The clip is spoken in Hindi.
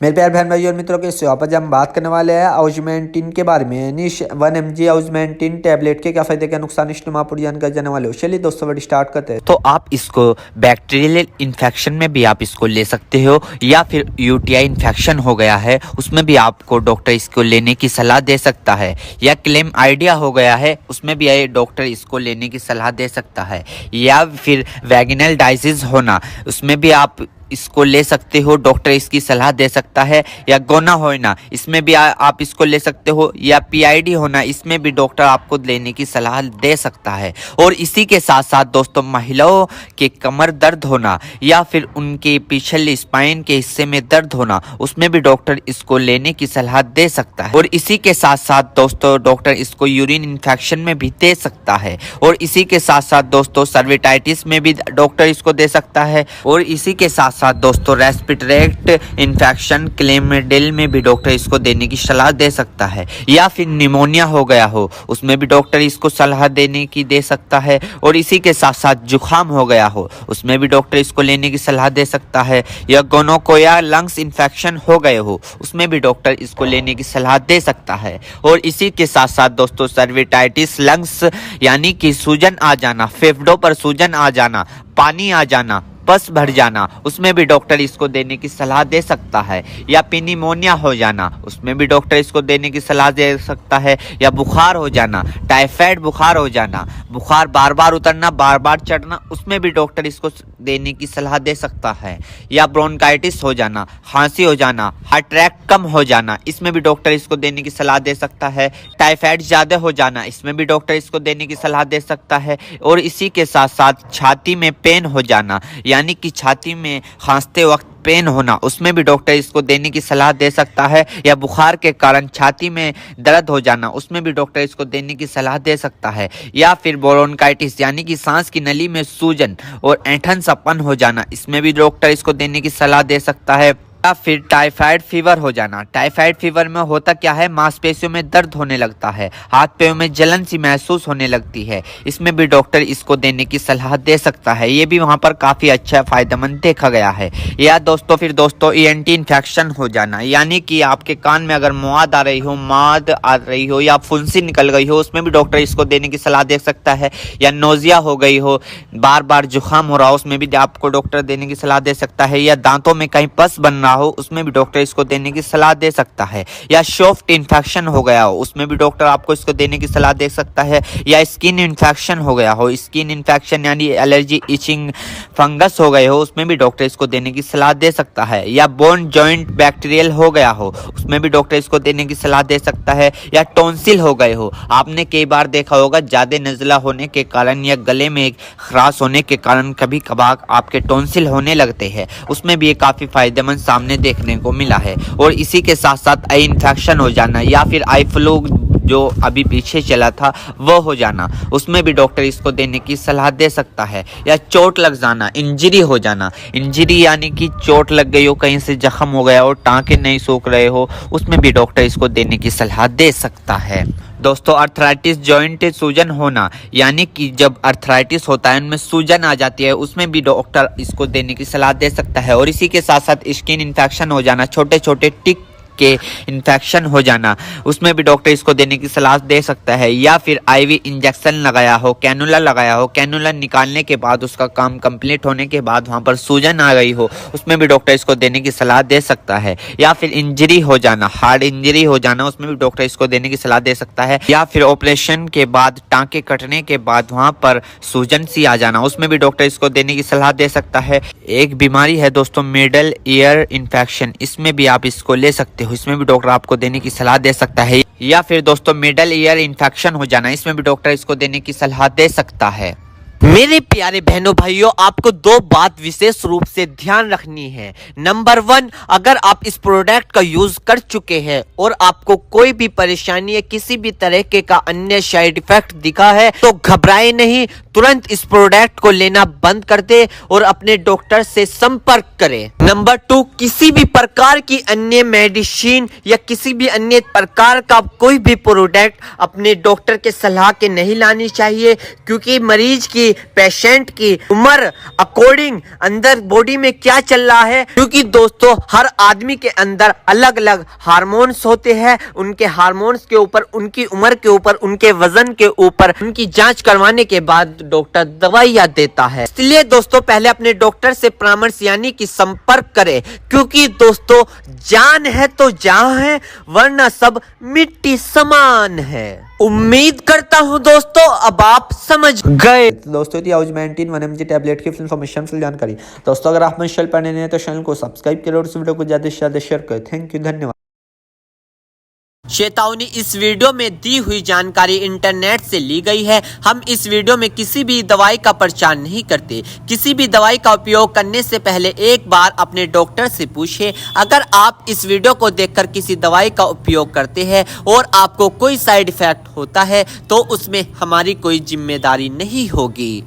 मेरे प्यारे बहन भाइयों और मित्रों के इस आज हम बात करने वाले हैं ऑगमेंटिन के बारे में। यानी 1 mg ऑगमेंटिन टैबलेट के क्या फायदे क्या नुकसान इस में आपको जानकारी जाने वाले हो। चलिए दोस्तों वीडियो स्टार्ट करते हैं। तो आप इसको बैक्टीरियल इन्फेक्शन में भी आप इसको ले सकते हो, या फिर यूटीआई इन्फेक्शन हो गया है उसमें भी आपको डॉक्टर इसको लेने की सलाह दे सकता है, या क्लेम आइडिया हो गया है उसमें भी डॉक्टर इसको लेने की सलाह दे सकता है, या फिर वैगिनल डायसिस होना उसमें भी आप इसको ले सकते हो, डॉक्टर इसकी सलाह दे सकता है, या गोना होना इसमें भी आप इसको ले सकते हो, या पीआईडी होना इसमें भी डॉक्टर आपको लेने की सलाह दे सकता है। और इसी के साथ साथ दोस्तों महिलाओं के कमर दर्द होना या फिर उनके पिछले स्पाइन के हिस्से में दर्द होना उसमें भी डॉक्टर इसको लेने की सलाह दे सकता है। और इसी के साथ साथ दोस्तों डॉक्टर इसको यूरिन इन्फेक्शन में भी दे सकता है। और इसी के साथ साथ दोस्तों सर्विटाइटिस में भी डॉक्टर इसको दे सकता है। और इसी के साथ साथ दोस्तों रेस्पिरेटरी इन्फेक्शन क्लेमिडिल में भी डॉक्टर इसको देने की सलाह दे सकता है, या फिर निमोनिया हो गया हो उसमें भी डॉक्टर इसको सलाह देने की दे सकता है। और इसी के साथ साथ जुखाम हो गया हो उसमें भी डॉक्टर इसको लेने की सलाह दे सकता है, या गोनोकोया लंग्स इन्फेक्शन हो गए हो उसमें भी डॉक्टर इसको लेने की सलाह दे सकता है। और इसी के साथ साथ दोस्तों सर्विटाइटिस लंग्स यानी कि सूजन आ जाना, फेफड़ों पर सूजन आ जाना, पानी आ जाना, पस भर जाना उसमें भी डॉक्टर इसको देने की सलाह दे सकता है, या निमोनिया हो जाना उसमें भी डॉक्टर इसको देने की सलाह दे सकता है, या बुखार हो जाना, टाइफाइड बुखार हो जाना, बुखार बार बार उतरना बार बार चढ़ना उसमें भी डॉक्टर इसको देने की सलाह दे सकता है, या ब्रोंकाइटिस हो जाना, खांसी हो जाना, हार्ट अटैक कम हो जाना इसमें भी डॉक्टर इसको देने की सलाह दे सकता है, टाइफाइड ज़्यादा हो जाना इसमें भी डॉक्टर इसको देने की सलाह दे सकता है। और इसी के साथ साथ छाती में पेन हो जाना यानी कि छाती में खांसते वक्त पेन होना उसमें भी डॉक्टर इसको देने की सलाह दे सकता है, या बुखार के कारण छाती में दर्द हो जाना उसमें भी डॉक्टर इसको देने की सलाह दे सकता है, या फिर ब्रोंकाइटिस यानी कि सांस की नली में सूजन और ऐंठन सपन हो जाना इसमें भी डॉक्टर इसको देने की सलाह दे सकता है, या फिर टाइफाइड फीवर हो जाना। टाइफाइड फीवर में होता क्या है, मांसपेशियों में दर्द होने लगता है, हाथ पैरों में जलन सी महसूस होने लगती है, इसमें भी डॉक्टर इसको देने की सलाह दे सकता है। ये भी वहां पर काफी अच्छा फायदेमंद देखा गया है। या दोस्तों फिर दोस्तों ईएनटी इन्फेक्शन हो जाना यानी कि आपके कान में अगर मौद आ रही हो या फुंसी निकल गई हो उसमें भी डॉक्टर इसको देने की सलाह दे सकता है, या नोजिया हो गई हो, बार बार जुकाम हो रहा हो उसमें भी आपको डॉक्टर देने की सलाह दे सकता है, या दांतों में कहीं पस बन हो उसमें भी डॉक्टर इसको देने की सलाह दे सकता है, या सॉफ्ट इन्फेक्शन हो गया हो उसमें भी डॉक्टर आपको इसको देने की सलाह दे सकता है, या स्किन इन्फेक्शन हो गया हो, स्किन इन्फेक्शन यानी एलर्जी इचिंग फंगस हो गए हो उसमें भी डॉक्टर इसको देने की सलाह दे सकता है, या बोन जॉइंट बैक्टीरियल हो गया हो उसमें भी डॉक्टर इसको देने की सलाह दे सकता है, या टॉन्सिल हो गए हो। आपने कई बार देखा होगा ज्यादा नज़ला होने के कारण या गले में खराश होने के कारण कभी कभार आपके टॉन्सिल होने लगते हैं उसमें भी ये काफी फायदेमंद सामने देखने को मिला है। और इसी के साथ साथ आई इन्फेक्शन हो जाना या फिर आई फ्लू जो अभी पीछे चला था वो हो जाना उसमें भी डॉक्टर इसको देने की सलाह दे सकता है, या चोट लग जाना, इंजरी हो जाना, इंजरी यानी कि चोट लग गई हो, कहीं से जख्म हो गया हो, टांके नहीं सूख रहे हो उसमें भी डॉक्टर इसको देने की सलाह दे सकता है। दोस्तों अर्थराइटिस जॉइंट सूजन होना यानी कि जब अर्थराइटिस होता है उनमें सूजन आ जाती है उसमें भी डॉक्टर इसको देने की सलाह दे सकता है। और इसी के साथ साथ स्किन इन्फेक्शन हो जाना, छोटे छोटे टिक के इन्फेक्शन हो जाना उसमें भी डॉक्टर इसको देने की सलाह दे सकता है, या फिर आईवी इंजेक्शन लगाया हो, कैनुला लगाया हो, कैनुला निकालने के बाद उसका काम कंप्लीट होने के बाद वहां पर सूजन आ गई हो उसमें भी डॉक्टर इसको देने की सलाह दे सकता है, या फिर इंजरी हो जाना, हार्ड इंजरी हो जाना उसमें भी डॉक्टर इसको देने की सलाह दे सकता है, या फिर ऑपरेशन के बाद टांके कटने के बाद वहां पर सूजन सी आ जाना उसमें भी डॉक्टर इसको देने की सलाह दे सकता है। एक बीमारी है दोस्तों मिडल ईयर इन्फेक्शन, इसमें भी आप इसको ले सकते हो, इसमें भी डॉक्टर आपको देने की सलाह दे सकता है, या फिर दोस्तों मिडल ईयर इन्फेक्शन हो जाना इसमें भी डॉक्टर इसको देने की सलाह दे सकता है। मेरे प्यारे बहनों भाइयों आपको दो बात विशेष रूप से ध्यान रखनी है। नंबर 1, अगर आप इस प्रोडक्ट का यूज कर चुके हैं और आपको कोई भी परेशानी या किसी भी तरह के का अन्य साइड इफेक्ट दिखा है तो घबराए नहीं, तुरंत इस प्रोडक्ट को लेना बंद कर दे और अपने डॉक्टर से संपर्क करें। नंबर 2, किसी भी प्रकार की अन्य मेडिसिन या किसी भी अन्य प्रकार का कोई भी प्रोडक्ट अपने डॉक्टर के सलाह के नहीं लानी चाहिए, क्योंकि मरीज की कि पेशेंट की उम्र अकॉर्डिंग अंदर बॉडी में क्या चल रहा है, क्योंकि दोस्तों हर आदमी के अंदर अलग अलग हार्मोन्स होते हैं। उनके हार्मोन्स के ऊपर, उनकी उम्र के ऊपर, उनके वजन के ऊपर उनकी जांच करवाने के बाद डॉक्टर दवाइयां देता है। इसलिए दोस्तों पहले अपने डॉक्टर से परामर्श यानी कि संपर्क करें, क्योंकि दोस्तों जान है तो जहां है, वरना सब मिट्टी समान है। उम्मीद करता हूं दोस्तों अब आप समझ गए। तो दोस्तों ये ऑगमेंटिन 1mg टैबलेट की फुल इन्फॉर्मेशन, फुल जानकारी। दोस्तों अगर आप मेरे चैनल पर नए हैं तो चैनल को सब्सक्राइब करें और इस वीडियो को ज्यादा से ज्यादा शेयर करें। थैंक यू, धन्यवाद। चेतावनी, इस वीडियो में दी हुई जानकारी इंटरनेट से ली गई है। हम इस वीडियो में किसी भी दवाई का प्रचार नहीं करते। किसी भी दवाई का उपयोग करने से पहले एक बार अपने डॉक्टर से पूछें। अगर आप इस वीडियो को देखकर किसी दवाई का उपयोग करते हैं और आपको कोई साइड इफेक्ट होता है तो उसमें हमारी कोई जिम्मेदारी नहीं होगी।